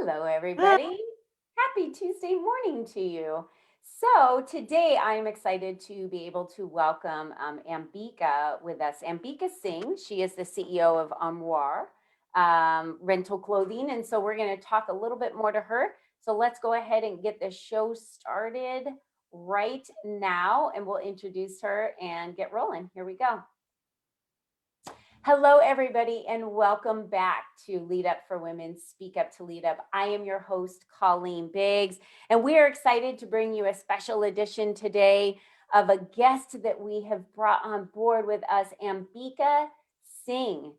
Hello, Ah, everybody. Happy Tuesday morning to you. So, today I'm excited to be able to welcome Ambika with us. Ambika Singh, she is the CEO of Armoire Rental Clothing. And so, we're going to talk a little bit more to her. So, let's go ahead and get the show started right now, and we'll introduce her and get rolling. Here we go. Hello, everybody, and welcome back to Lead Up for Women, Speak Up to Lead Up. I am your host, Colleen Biggs, and we are excited to bring you a special edition today of a guest that we have brought on board with us, Ambika Singh.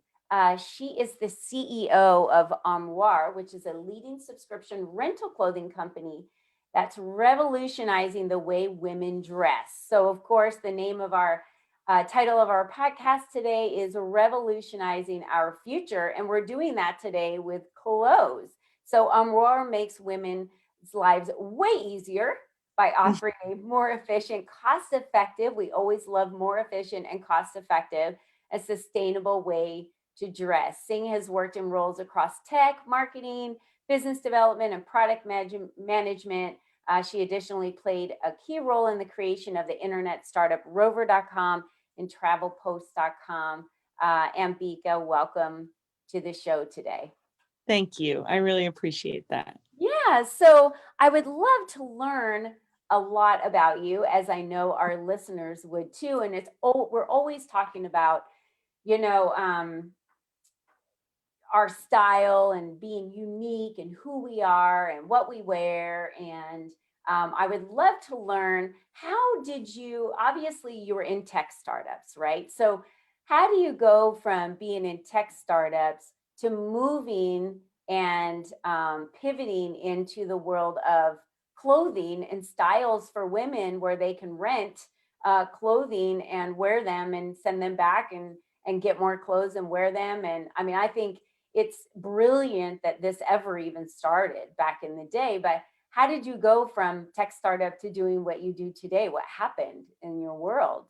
She is the CEO of Armoire, which is a leading subscription rental clothing company that's revolutionizing the way women dress. So, of course, the name of our title of our podcast today is Revolutionizing Our Future, and we're doing that today with clothes. So, Aurora makes women's lives way easier by offering a more efficient, cost effective, we always love more efficient and cost effective, a sustainable way to dress. Singh has worked in roles across tech, marketing, business development, and product management. She additionally played a key role in the creation of the internet startup Rover.com and travelpost.com. Ambika, welcome to the show today. thank you. I really appreciate that. Yeah, so I would love to learn a lot about you, as I know our listeners would too. And we're always talking about, you know, our style and being unique and who we are and what we wear. And I would love to learn, how did you, obviously you were in tech startups, right? So how do you go from being in tech startups to moving and pivoting into the world of clothing and styles for women, where they can rent clothing and wear them and send them back and get more clothes and wear them? And I mean, I think it's brilliant that this ever even started back in the day. But how did you go from tech startup to doing what you do today? What happened in your world?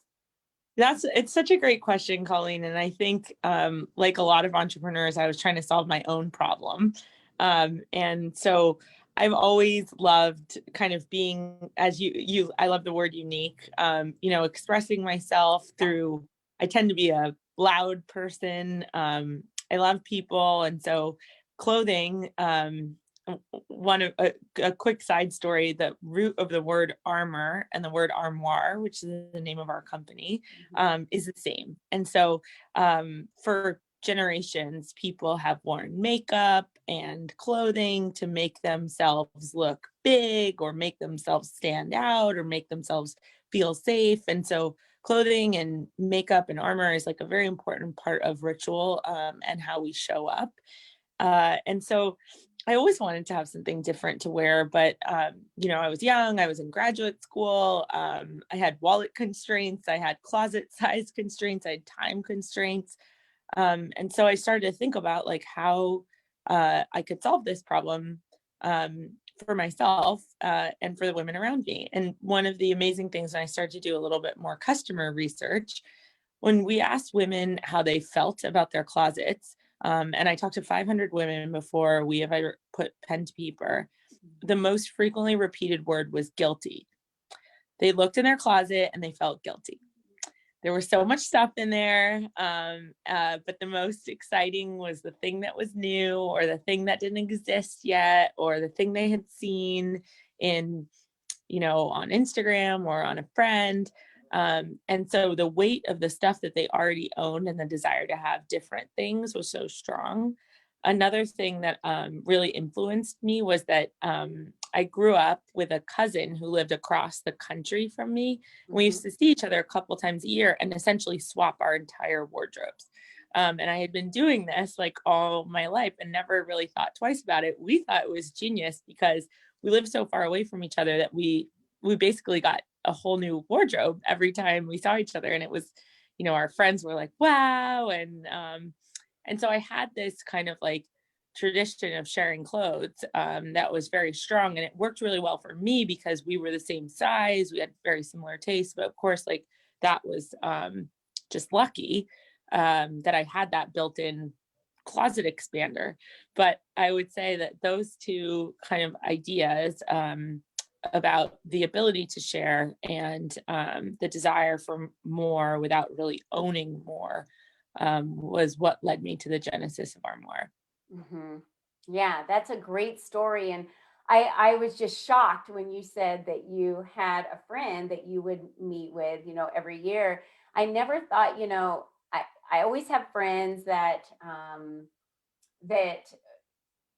It's such a great question, Colleen. And I think, like a lot of entrepreneurs, I was trying to solve my own problem. And so I've always loved kind of being, as I love the word unique, expressing myself through, I tend to be a loud person. I love people. And so clothing, one of a quick side story, the root of the word armor and the word armoire, which is the name of our company, is the same. And so for generations, people have worn makeup and clothing to make themselves look big or make themselves stand out or make themselves feel safe. And so clothing and makeup and armor is like a very important part of ritual, and how we show up. And so I always wanted to have something different to wear, but I was young, I was in graduate school, I had wallet constraints, I had closet size constraints, I had time constraints. And so I started to think about like how I could solve this problem, for myself, and for the women around me. And one of the amazing things when I started to do a little bit more customer research, when we asked women how they felt about their closets, and I talked to 500 women before we have ever put pen to paper, the most frequently repeated word was guilty. They looked in their closet and they felt guilty. There was so much stuff in there, but the most exciting was the thing that was new, or the thing that didn't exist yet, or the thing they had seen in, on Instagram or on a friend. And so the weight of the stuff that they already owned and the desire to have different things was so strong. Another thing that really influenced me was that I grew up with a cousin who lived across the country from me. We used to see each other a couple times a year and essentially swap our entire wardrobes. And I had been doing this like all my life and never really thought twice about it. We thought it was genius because we lived so far away from each other that we basically got a whole new wardrobe every time we saw each other. And it was, our friends were like, wow. And so I had this kind of like tradition of sharing clothes, that was very strong, and it worked really well for me because we were the same size, we had very similar tastes. But of course, like that was just lucky, that I had that built in closet expander. But I would say that those two kind of ideas, about the ability to share and the desire for more without really owning more, was what led me to the genesis of Armoire. Hmm. Yeah, that's a great story. And I was just shocked when you said that you had a friend that you would meet with, every year. I never thought, I always have friends that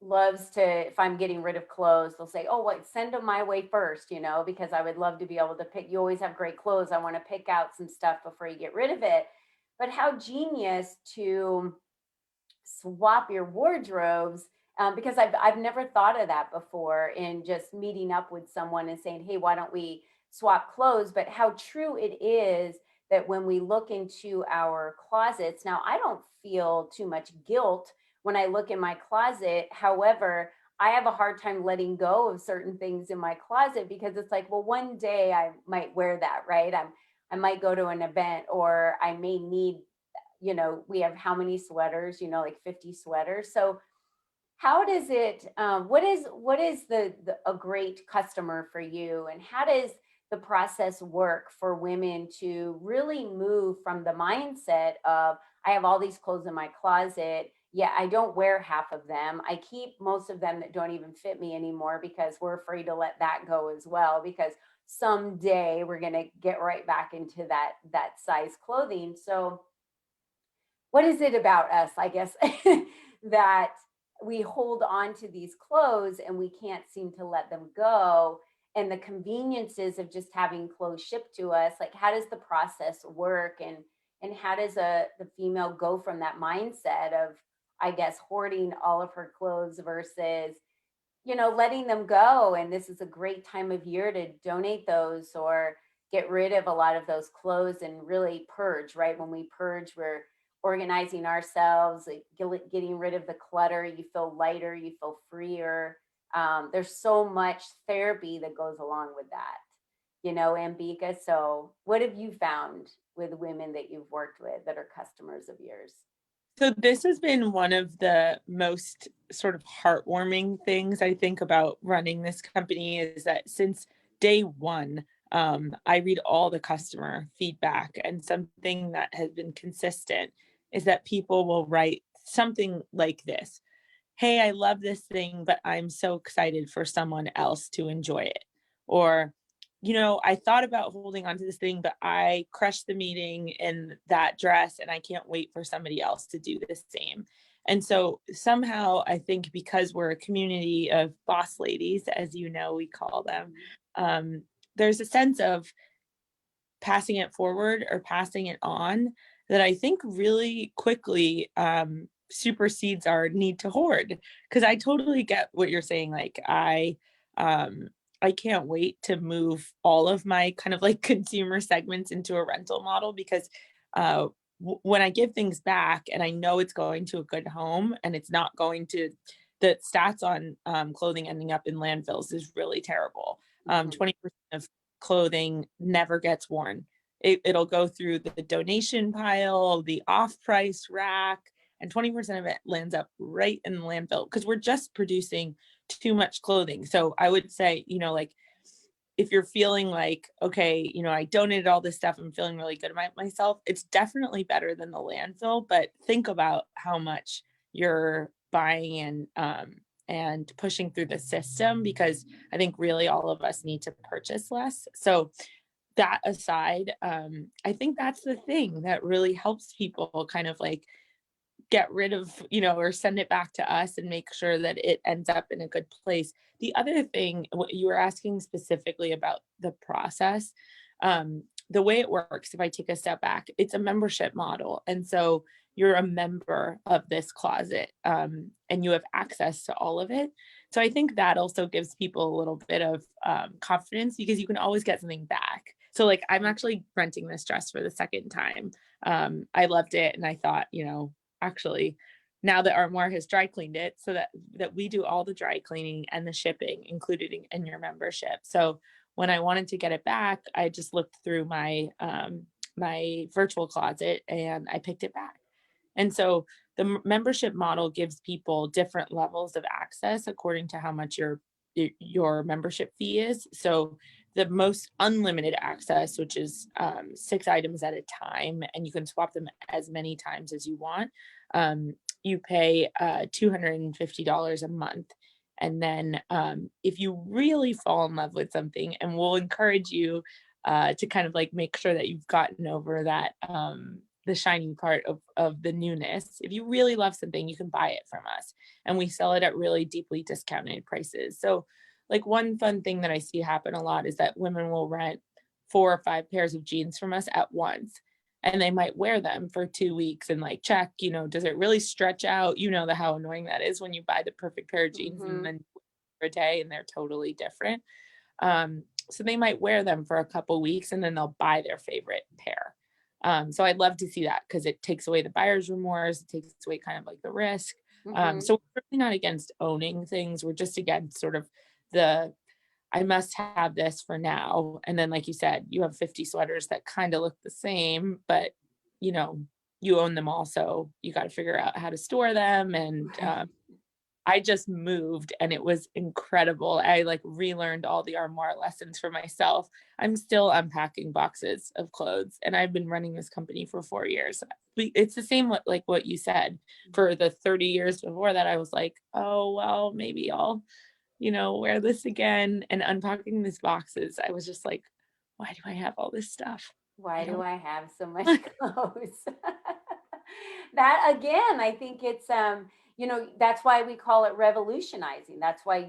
loves to, if I'm getting rid of clothes, they'll say, oh, well, send them my way first, because I would love to be able to pick. You always have great clothes. I want to pick out some stuff before you get rid of it. But how genius to swap your wardrobes, because I've never thought of that before in just meeting up with someone and saying, hey, why don't we swap clothes? But how true it is that when we look into our closets, now I don't feel too much guilt when I look in my closet. However, I have a hard time letting go of certain things in my closet because it's like, well, one day I might wear that, right? I might go to an event, or I may need, we have how many sweaters, like 50 sweaters. So how does it, what is a great customer for you, and how does the process work for women to really move from the mindset of, I have all these clothes in my closet, yeah, I don't wear half of them, I keep most of them that don't even fit me anymore because we're afraid to let that go as well, because someday we're going to get right back into that size clothing. So what is it about us, I guess, that we hold on to these clothes and we can't seem to let them go? And the conveniences of just having clothes shipped to us, like, how does the process work? And how does the female go from that mindset of, I guess, hoarding all of her clothes versus, letting them go? And this is a great time of year to donate those or get rid of a lot of those clothes and really purge, right? When we purge, we're organizing ourselves, like getting rid of the clutter. You feel lighter, you feel freer. There's so much therapy that goes along with that, Ambika. So, what have you found with women that you've worked with that are customers of yours? So this has been one of the most sort of heartwarming things I think about running this company, is that since day one, I read all the customer feedback, and something that has been consistent is that people will write something like this: hey, I love this thing, but I'm so excited for someone else to enjoy it. Or, I thought about holding on to this thing, but I crushed the meeting in that dress and I can't wait for somebody else to do the same. And so somehow I think, because we're a community of boss ladies, as we call them, um, there's a sense of passing it forward or passing it on that I think really quickly supersedes our need to hoard. Because I totally get what you're saying. Like I can't wait to move all of my kind of like consumer segments into a rental model, because when I give things back and I know it's going to a good home and it's not going to, the stats on clothing ending up in landfills is really terrible. Mhm. 20% of clothing never gets worn. It'll go through the donation pile, the off price rack, and 20% of it lands up right in the landfill because we're just producing too much clothing. So I would say, like, if you're feeling like, okay, I donated all this stuff, I'm feeling really good about myself, it's definitely better than the landfill. But think about how much you're buying and pushing through the system, because I think really all of us need to purchase less. So that aside, I think that's the thing that really helps people kind of like get rid of, or send it back to us and make sure that it ends up in a good place. The other thing, what you were asking specifically about the process, the way it works, if I take a step back, it's a membership model. And so you're a member of this closet, and you have access to all of it. So I think that also gives people a little bit of confidence, because you can always get something back. So like, I'm actually renting this dress for the second time. I loved it, and I thought, actually, now that Armoire has dry cleaned it, so that we do all the dry cleaning and the shipping included in your membership. So when I wanted to get it back, I just looked through my virtual closet and I picked it back. And so the membership model gives people different levels of access according to how much your membership fee is. So the most unlimited access, which is 6 items at a time, and you can swap them as many times as you want. You pay $250 a month. And then if you really fall in love with something, and we'll encourage you to kind of like make sure that you've gotten over that the shiny part of the newness. If you really love something, you can buy it from us, and we sell it at really deeply discounted prices. So like one fun thing that I see happen a lot is that women will rent 4 or 5 pairs of jeans from us at once, and they might wear them for 2 weeks and like check, does it really stretch out? How annoying that is when you buy the perfect pair of jeans and then for a day and they're totally different. So they might wear them for a couple weeks and then they'll buy their favorite pair. So I'd love to see that because it takes away the buyer's remorse. It takes away kind of like the risk. So we're really not against owning things. We're just against sort of the I must have this for now. And then, like you said, you have 50 sweaters that kind of look the same, but you know, you own them all. So you got to figure out how to store them. And I just moved and it was incredible. I like relearned all the Armoire lessons for myself. I'm still unpacking boxes of clothes and I've been running this company for 4 years. It's the same like what you said. For the 30 years before that, I was like, oh, well, maybe I'll, wear this again. And unpacking these boxes, I was just like, why do I have all this stuff? Why I do don't. I have so much clothes? That again, I think it's that's why we call it revolutionizing. That's why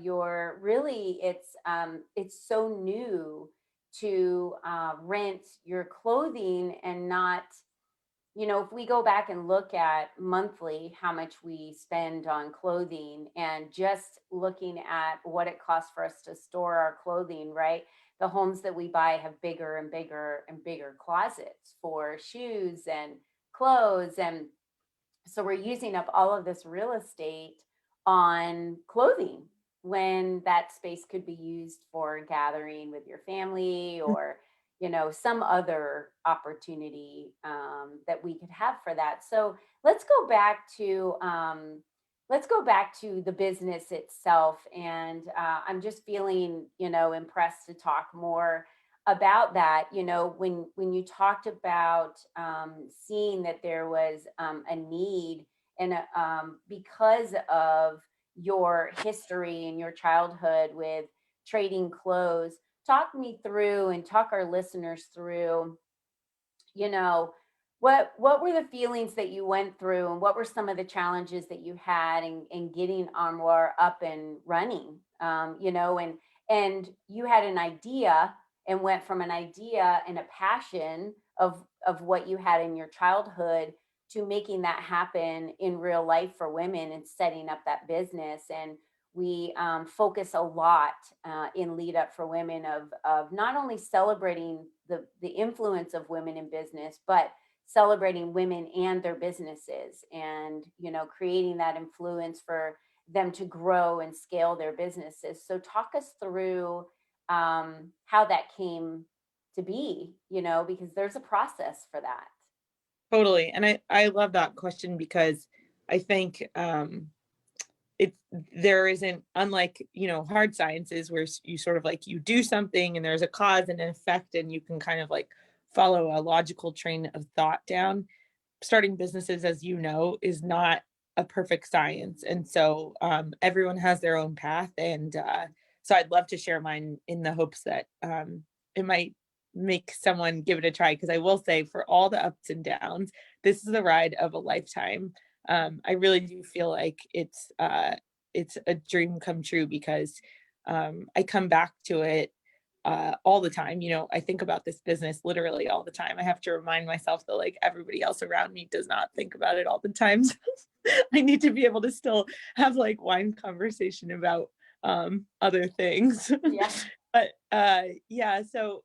it's so new to rent your clothing and not, if we go back and look at monthly how much we spend on clothing and just looking at what it costs for us to store our clothing, right? The homes that we buy have bigger and bigger and bigger closets for shoes and clothes. And so we're using up all of this real estate on clothing when that space could be used for gathering with your family or some other opportunity that we could have for that. So let's go back to the business itself, and I'm just feeling impressed to talk more about that. When you talked about seeing that there was a need and because of your history and your childhood with trading clothes, talk me through and talk our listeners through, you know what were the feelings that you went through, and what were some of the challenges that you had in getting Armoire up and running. And you had an idea and went from an idea and a passion of what you had in your childhood to making that happen in real life for women and setting up that business. And we focus a lot in Lead Up for Women of not only celebrating the influence of women in business, but celebrating women and their businesses, and creating that influence for them to grow and scale their businesses. So talk us through how that came to be, because there's a process for that. Totally. And I love that question because I think it there isn't, unlike hard sciences where you sort of like you do something and there's a cause and an effect and you can kind of like follow a logical train of thought down. Starting businesses, as you know, is not a perfect science, and so everyone has their own path. And so I'd love to share mine in the hopes that it might make someone give it a try, because I will say, for all the ups and downs, this is the ride of a lifetime. I really do feel like it's a dream come true, because I come back to it all the time. I think about this business literally all the time. I have to remind myself that like everybody else around me does not think about it all the time. So I need to be able to still have like wine conversation about other things. Yeah. But yeah, so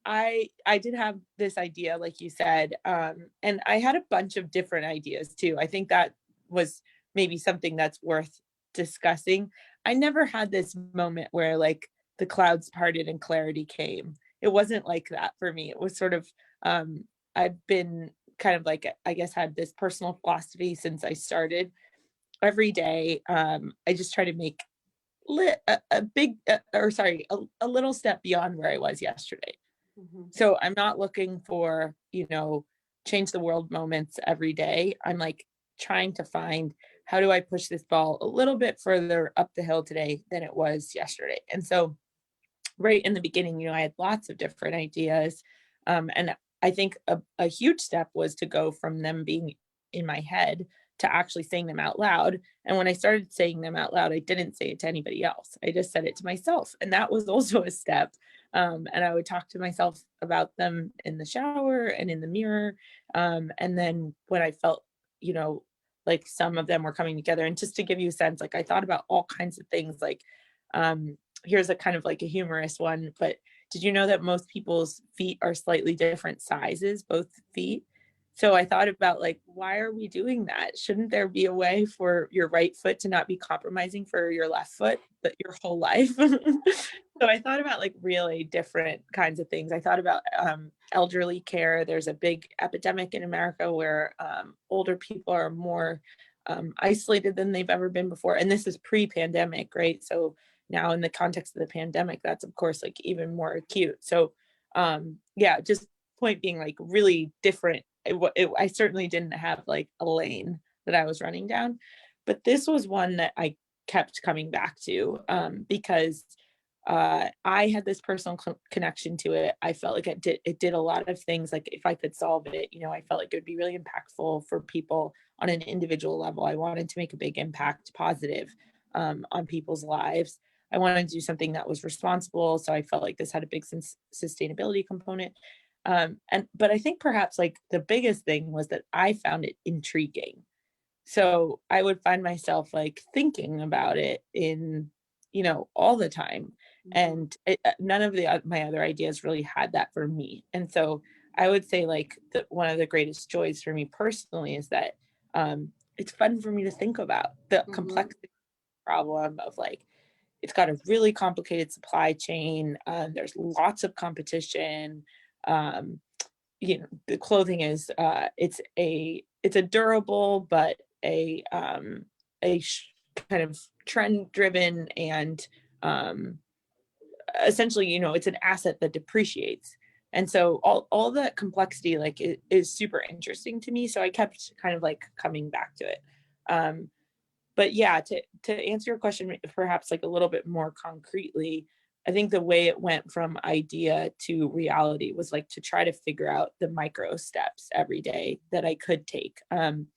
I did have this idea, like you said, and I had a bunch of different ideas too. I think that was maybe something that's worth discussing. I never had this moment where like the clouds parted and clarity came. It wasn't like that for me. It was sort of I've been kind of like, I guess, had this personal philosophy since I started. Every day, I just try to make a big, or sorry, a little step beyond where I was yesterday. Mhm. So I'm not looking for, change the world moments every day. I'm like trying to find, how do I push this ball a little bit further up the hill today than it was yesterday? And so right in the beginning, I had lots of different ideas. And I think a huge step was to go from them being in my head to actually saying them out loud. And when I started saying them out loud, I didn't say it to anybody else. I just said it to myself. And that was also a step. And I would talk to myself about them in the shower and in the mirror. And then when I felt, you know, like some of them were coming together, and just to give you a sense, like I thought about all kinds of things, like, um, here's a kind of like a humorous one, but did you know that most people's feet are slightly different sizes, both feet? So I thought about, like, why are we doing that? Shouldn't there be a way for your right foot to not be compromising for your left foot but your whole life? So I thought about like really different kinds of things. I thought about elderly care. There's a big epidemic in America where older people are more isolated than they've ever been before. And this is pre-pandemic, right? So now in the context of the pandemic, that's of course like even more acute. So yeah, just point being, like, really different. I certainly didn't have like a lane that I was running down, but this was one that I kept coming back to, because I had this personal connection to it. I felt like it did a lot of things. Like if I could solve it, I felt like it would be really impactful for people on an individual level. I wanted to make a big impact, positive, on people's lives. I wanted to do something that was responsible, so I felt like this had a big sustainability component. And but I think perhaps like the biggest thing was that I found it intriguing. So I would find myself like thinking about it all the time. Mhm. And none of my other ideas really had that for me. And so I would say like one of the greatest joys for me personally is that it's fun for me to think about the Mhm. complexity problem of like, it's got a really complicated supply chain. There's lots of competition. Um, the clothing is it's a durable but kind of trend driven, and um essentially, it's an asset that depreciates. And so all that complexity like is super interesting to me, so I kept kind of like coming back to it. um but yeah, to answer your question perhaps like a little bit more concretely, I think the way it went from idea to reality was like to try to figure out the micro steps every day that I could take. And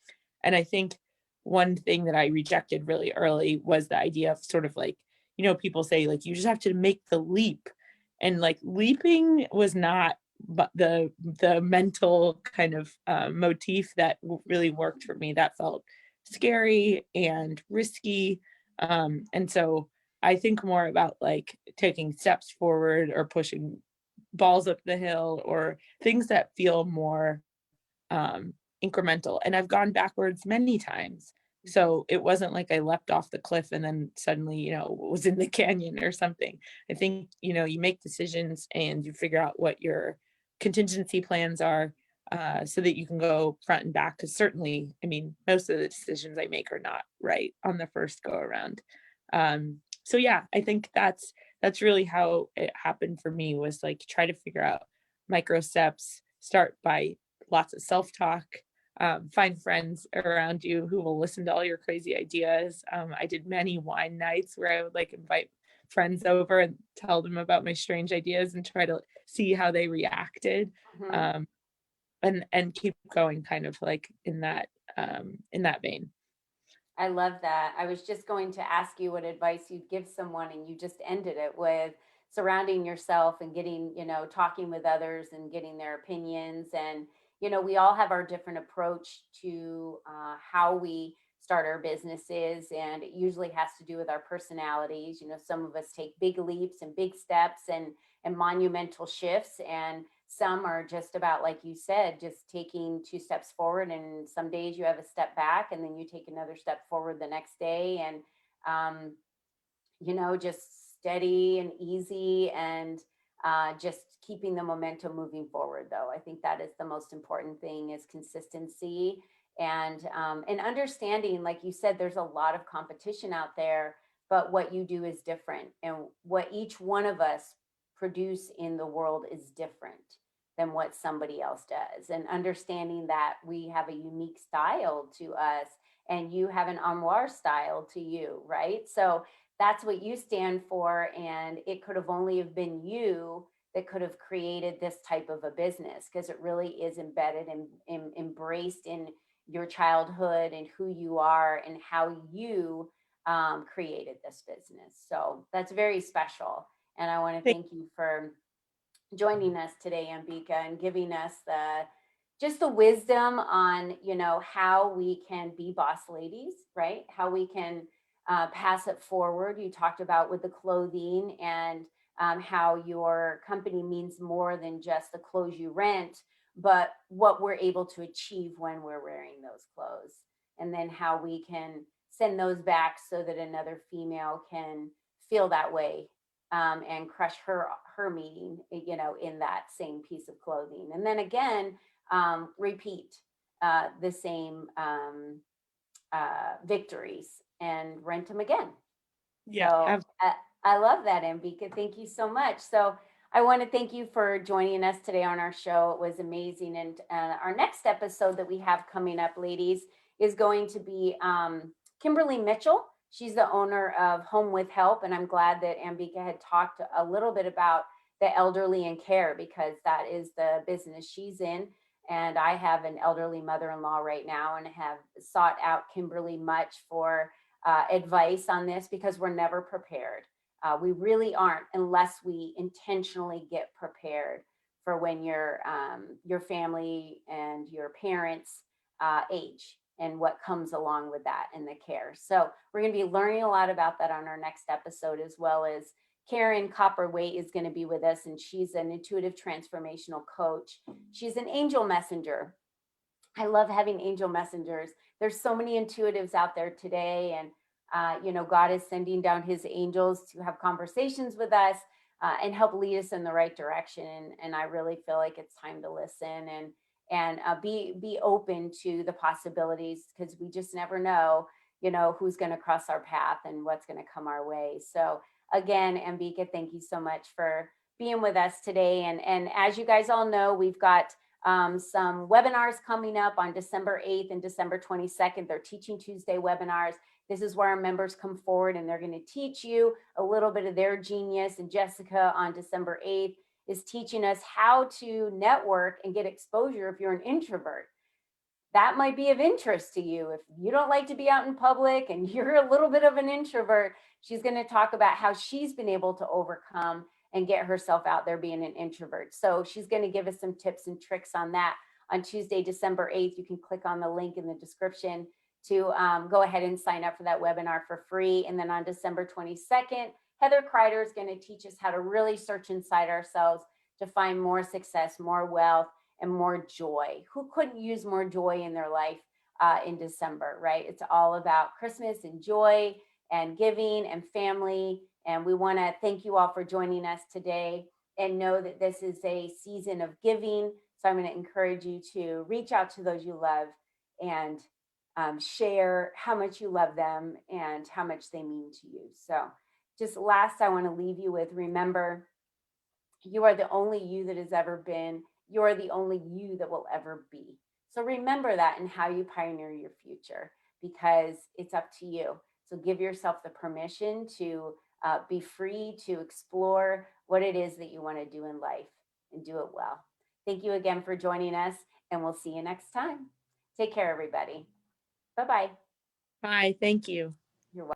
I think one thing that I rejected really early was the idea of sort of like, people say like you just have to make the leap, and like leaping was not but the mental kind of motif that really worked for me. That felt scary and risky. And so I think more about like taking steps forward or pushing balls up the hill or things that feel more um, incremental. And I've gone backwards many times. Mhm. So it wasn't like I leapt off the cliff and then suddenly, was in the canyon or something. I think, you make decisions and you figure out what your contingency plans are, so that you can go front and back. Because certainly, I mean, most of the decisions I make are not right on the first go around. So yeah, I think that's really how it happened for me, was like try to figure out micro steps, start by lots of self-talk, find friends around you who will listen to all your crazy ideas. I did many wine nights where I would like invite friends over and tell them about my strange ideas and try to see how they reacted. Mhm. um, and keep going kind of like in that vein. I love that. I was just going to ask you what advice you'd give someone, and you just ended it with surrounding yourself and getting, talking with others and getting their opinions. And, we all have our different approach to how we start our businesses. And it usually has to do with our personalities. Some of us take big leaps and big steps and monumental shifts. And some are just about, like you said, just taking two steps forward, and some days you have a step back and then you take another step forward the next day. And just steady and easy. And just keeping the momentum moving forward, though. I think that is the most important thing, is consistency and understanding. Like you said, there's a lot of competition out there, but what you do is different, and what each one of us produce in the world is different than what somebody else does. And understanding that we have a unique style to us, and you have an armoire style to you, right? So that's what you stand for, and it could have only have been you that could have created this type of a business, because it really is embedded and embraced in your childhood and who you are and how you created this business. So that's very special. And I want to Thank- thank you for joining us today, Ambika, and giving us the just the wisdom on, how we can be boss ladies, right? How we can pass it forward. You talked about with the clothing, and how your company means more than just the clothes you rent, but what we're able to achieve when we're wearing those clothes, and then how we can send those back so that another female can feel that way, and crush her meaning, in that same piece of clothing, and then again, repeat the same victories and rent them again. yeah, So I love that, Ambika. Thank you so much. So I want to thank you for joining us today on our show. It was amazing. And our next episode that we have coming up, ladies, is going to be Kimberly Mitchell. She's the owner of Home with Help. And I'm glad that Ambika had talked a little bit about the elderly and care, because that is the business she's in. And I have an elderly mother in law right now, and have sought out Kimberly much for advice on this, because we're never prepared. We really aren't, unless we intentionally get prepared for when your family and your parents age, and what comes along with that and the care. So we're going to be learning a lot about that on our next episode, as well as Karen Copperweight is going to be with us, and she's an intuitive transformational coach. She's an angel messenger. I love having angel messengers. There's so many intuitives out there today, and God is sending down His angels to have conversations with us, and help lead us in the right direction. And I really feel like it's time to listen and be open to the possibilities, because we just never know, who's going to cross our path and what's going to come our way. So again, Ambika, thank you so much for being with us today. And as you guys all know, we've got some webinars coming up on December 8th and December 22nd. They're Teaching Tuesday webinars. This is where our members come forward, and they're going to teach you a little bit of their genius. And Jessica on December 8th is teaching us how to network and get exposure if you're an introvert. That might be of interest to you. If you don't like to be out in public and you're a little bit of an introvert, she's going to talk about how she's been able to overcome and get herself out there being an introvert. So she's going to give us some tips and tricks on that on Tuesday, December 8th. You can click on the link in the description to go ahead and sign up for that webinar for free. And then on December 22nd, Heather Kreider is going to teach us how to really search inside ourselves to find more success, more wealth, and more joy. Who couldn't use more joy in their life in December, right? It's all about Christmas and joy and giving and family. And we want to thank you all for joining us today, and know that this is a season of giving. So I'm going to encourage you to reach out to those you love, and share how much you love them and how much they mean to you. So just last, I want to leave you with, remember, you are the only you that has ever been. You are the only you that will ever be. So remember that in how you pioneer your future, because it's up to you. So give yourself the permission to be free to explore what it is that you want to do in life, and do it well. Thank you again for joining us, and we'll see you next time. Take care, everybody. Bye bye. Bye. Thank you.